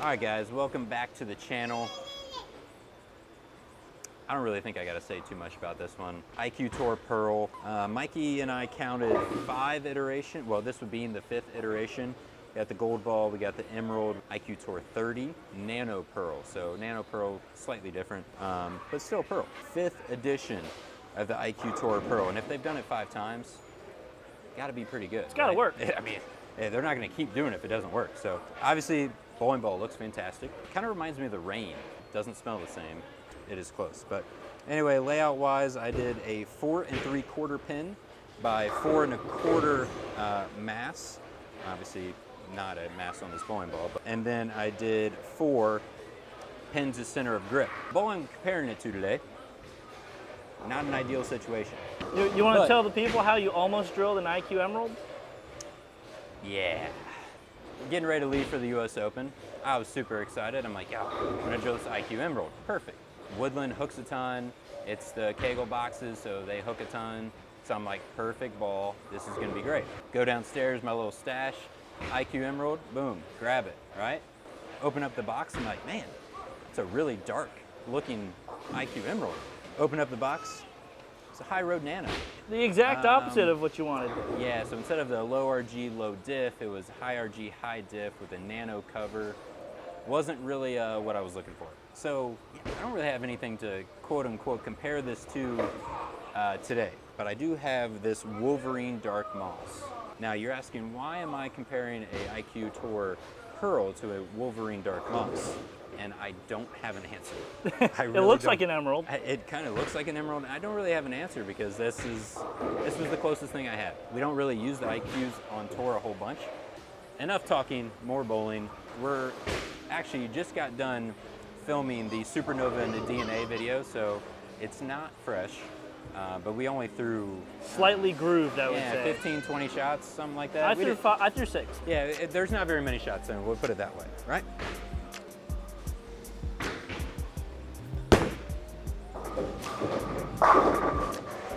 Alright guys, welcome back to the channel. I don't really think I gotta say too much about this one. IQ Tour Pearl. Mikey and I counted 5 iterations. Well, this would be in the 5th iteration. We got the gold ball, we got the emerald, IQ Tour 30, Nano Pearl. So Nano Pearl, slightly different, but still Pearl. 5th edition of the IQ Tour Pearl. And if they've done it 5 times, gotta be pretty good. It's gotta work. I mean, they're not gonna keep doing it if it doesn't work. So obviously, bowling ball looks fantastic. Kind of reminds me of the Rain. Doesn't smell the same. It is close. But anyway, layout wise, I did a 4 3/4 pin by 4 1/4 mass. Obviously not a mass on this bowling ball. And then I did 4 pins to center of grip. Ball I'm comparing it to today, not an ideal situation. You want to tell the people how you almost drilled an IQ Emerald? Yeah. Getting ready to leave for the US Open. I was super excited. I'm like, yeah, I'm gonna drill this IQ Emerald. Perfect. Woodland hooks a ton. It's the Kegel boxes, so they hook a ton. So I'm like, perfect ball. This is gonna be great. Go downstairs, my little stash, IQ Emerald, boom, grab it, right? Open up the box, I'm like, man, it's a really dark looking IQ Emerald. Open up the box, it's a High Road Nano. The exact opposite of what you wanted. Yeah, so instead of the low RG, low diff, it was high RG, high diff with a nano cover. Wasn't really what I was looking for. So yeah, I don't really have anything to quote unquote compare this to today, but I do have this Wolverine Dark Moss. Now you're asking, why am I comparing a IQ Tour Pearl to a Wolverine Dark Moss? And I don't have an answer. I really It looks don't. like an emerald. It kind of looks like an emerald. I don't really have an answer because this was the closest thing I had. We don't really use the IQs on tour a whole bunch. Enough talking, more bowling. We're actually just got done filming the Supernova and the DNA video, so it's not fresh, but we only threw Slightly grooved, I would say. 15, 20 shots, something like that. I threw 6. Yeah, there's not very many shots in, we'll put it that way, right?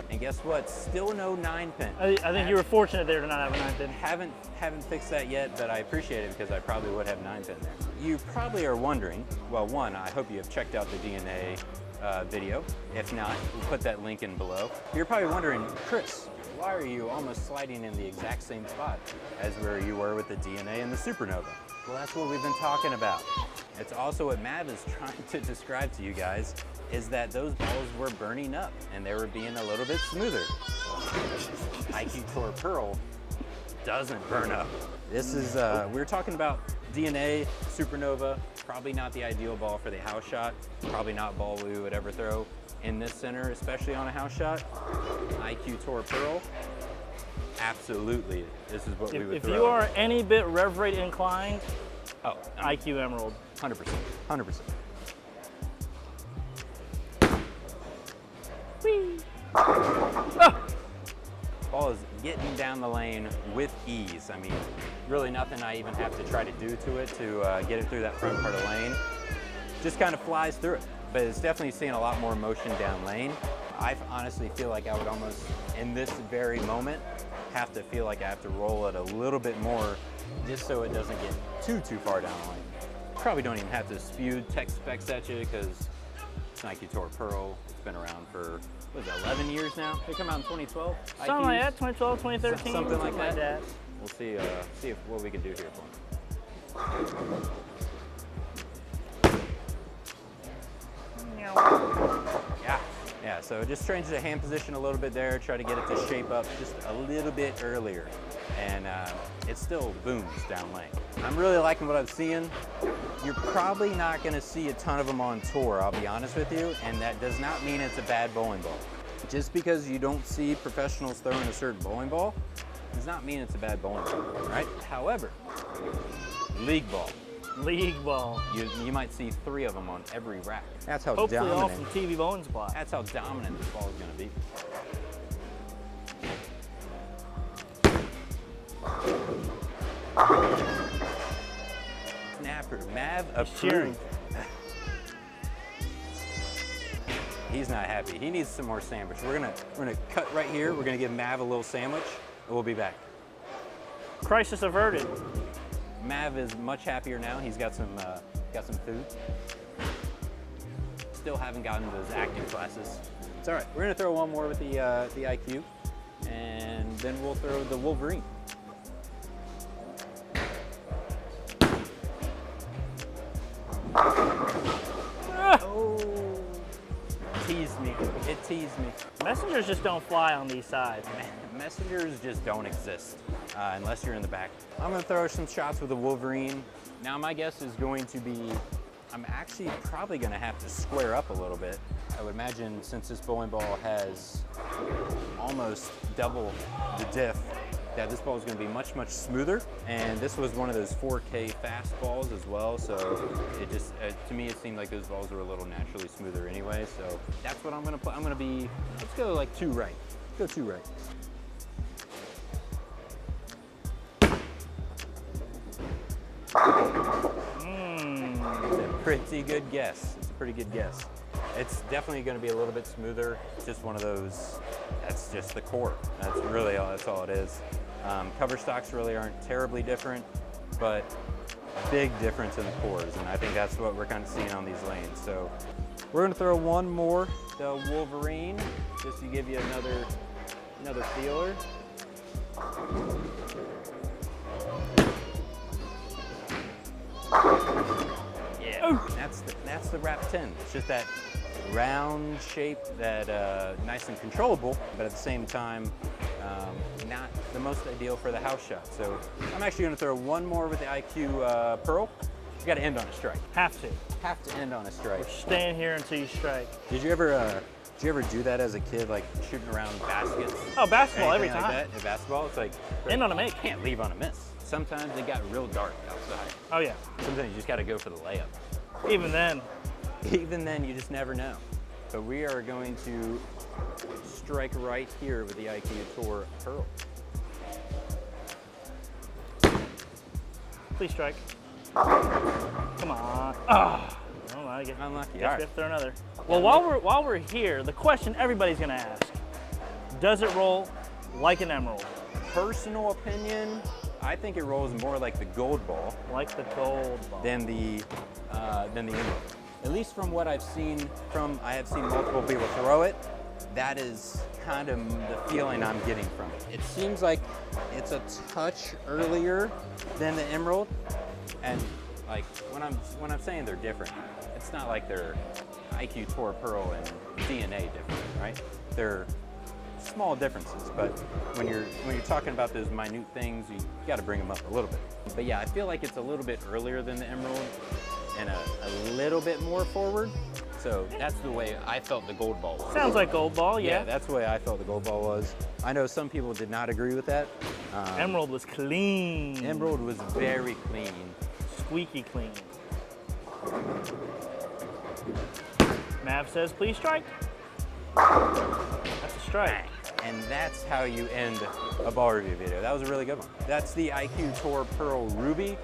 And guess what? Still no 9-pin. I think you were fortunate there to not have a 9-pin. Haven't fixed that yet, but I appreciate it because I probably would have 9-pin there. You probably are wondering, well, one, I hope you have checked out the DNA video. If not, we'll put that link in below. You're probably wondering, Chris, why are you almost sliding in the exact same spot as where you were with the DNA and the Supernova? Well, that's what we've been talking about. It's also what Mav is trying to describe to you guys, is that those balls were burning up and they were being a little bit smoother. IQ Tour Pearl doesn't burn up. This is, we were talking about DNA, Supernova, probably not the ideal ball for the house shot, probably not ball we would ever throw in this center, especially on a house shot. IQ Tour Pearl, absolutely, this is what we would throw. If you are any bit rev rate inclined, oh, IQ Emerald. 100%, 100%. Whee! Ah! Ball is getting down the lane with ease. I mean, really nothing I even have to try to do to it to get it through that front part of the lane. Just kind of flies through it, but it's definitely seeing a lot more motion down lane. I honestly feel like I would almost, in this very moment, have to feel like I have to roll it a little bit more just so it doesn't get too far down the lane. Probably don't even have to spew tech specs at you because it's an IQ Tour Pearl. It's been around for, what is it, 11 years now? They come out in 2012? Something IQs? like that, 2012, 2013. Something like that. that. We'll see what we can do here for them. Yeah, so just change the hand position a little bit there, try to get it to shape up just a little bit earlier. And it still booms down lane. I'm really liking what I'm seeing. You're probably not gonna see a ton of them on tour, I'll be honest with you, and that does not mean it's a bad bowling ball. Just because you don't see professionals throwing a certain bowling ball does not mean it's a bad bowling ball, right? However, league ball. League ball. You might see 3 of them on every rack. That's how Hopefully dominant. all from TV Bowling Supply. That's how dominant this ball is going to be. Snapper, Mav approved. He's not happy. He needs some more sandwich. We're gonna cut right here. We're gonna give Mav a little sandwich, and we'll be back. Crisis averted. Mav is much happier now. He's got some got some food. Still haven't gotten those acting classes. It's all right. We're gonna throw one more with the IQ, and then we'll throw the Wolverine. Oh, teased me. It teased me. Messengers just don't fly on these sides. Messengers just don't exist unless you're in the back. I'm gonna throw some shots with the Wolverine. Now my guess is going to be, I'm actually probably gonna have to square up a little bit. I would imagine since this bowling ball has almost double the diff, that this ball is gonna be much, much smoother. And this was one of those 4K fast balls as well. So it just, to me, it seemed like those balls were a little naturally smoother anyway. So that's what I'm gonna put. I'm gonna be, let's go like 2 right. Let's go 2 right. It's a pretty good guess. It's a pretty good guess. It's definitely going to be a little bit smoother. It's just one of those, that's just the core. That's really all, that's all it is. Cover stocks really aren't terribly different, but big difference in the cores. And I think that's what we're kind of seeing on these lanes. So we're going to throw one more, the Wolverine, just to give you another feeler. Yeah, that's the Rap 10. It's just that round shape, that nice and controllable, but at the same time, not the most ideal for the house shot. So I'm actually going to throw one more with the IQ Pearl. You got to end on a strike. Have to. Have to end on a strike. We're staying here until you strike. Did you ever do that as a kid, like shooting around baskets? Oh, basketball every Anything time. like that? In basketball, it's like End on a you make. can't leave on a miss. Sometimes it got real dark outside. Oh yeah. Sometimes you just got to go for the layup. Even then. Even then, you just never know. So we are going to strike right here with the IQ Tour Pearl. Please strike. Come on. Oh, well, I guess Unlucky. we All have right. to throw another. Well, while we're here, the question everybody's gonna ask: does it roll like an emerald? Personal opinion, I think it rolls more like the gold ball Like the gold ball. than the emerald. At least from what I've seen I have seen multiple people throw it. That is kind of the feeling I'm getting from it. It seems like it's a touch earlier than the emerald, and like when I'm saying they're different, it's not like they're IQ Tour Pearl and DNA different, right? They're small differences, but when you're talking about those minute things, you got to bring them up a little bit. But yeah, I feel like it's a little bit earlier than the emerald and a little bit more forward. So that's the way I felt the gold ball was. Sounds like gold ball, yeah. That's the way I felt the gold ball was. I know some people did not agree with that. Emerald was clean. Emerald was very clean. Squeaky clean. Mav says, please strike. That's a strike. And that's how you end a ball review video. That was a really good one. That's the IQ Tour Pearl Ruby.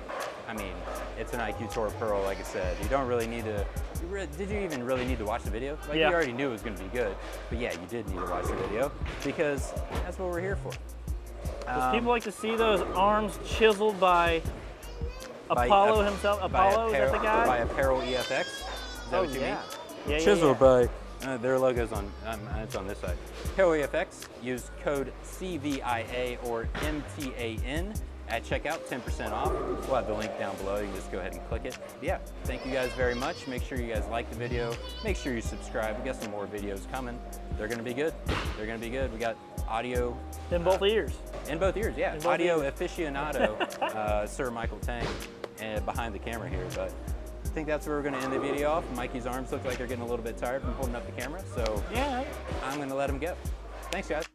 I mean, it's an IQ Tour Pearl, like I said. You don't really need to, did you even really need to watch the video? Like, Yeah. You already knew it was gonna be good. But yeah, you did need to watch the video because that's what we're here for. Does people like to see those arms chiseled by Apollo himself? Apollo, is that the guy? By Apparel EFX. Is that what you mean? Yeah, Chiseled by, their logo's on, it's on this side. Apparel EFX, use code CVIA or MTAN at checkout, 10% off. We'll have the link down below. You can just go ahead and click it. Yeah, thank you guys very much. Make sure you guys like the video. Make sure you subscribe. We got some more videos coming. They're gonna be good. They're gonna be good. We got audio. In both ears. In both ears, yeah. In both Audio ears. aficionado, Sir Michael Tang, behind the camera here. But I think that's where we're gonna end the video off. Mikey's arms look like they're getting a little bit tired from holding up the camera, so Yeah. I'm gonna let him go. Thanks, guys.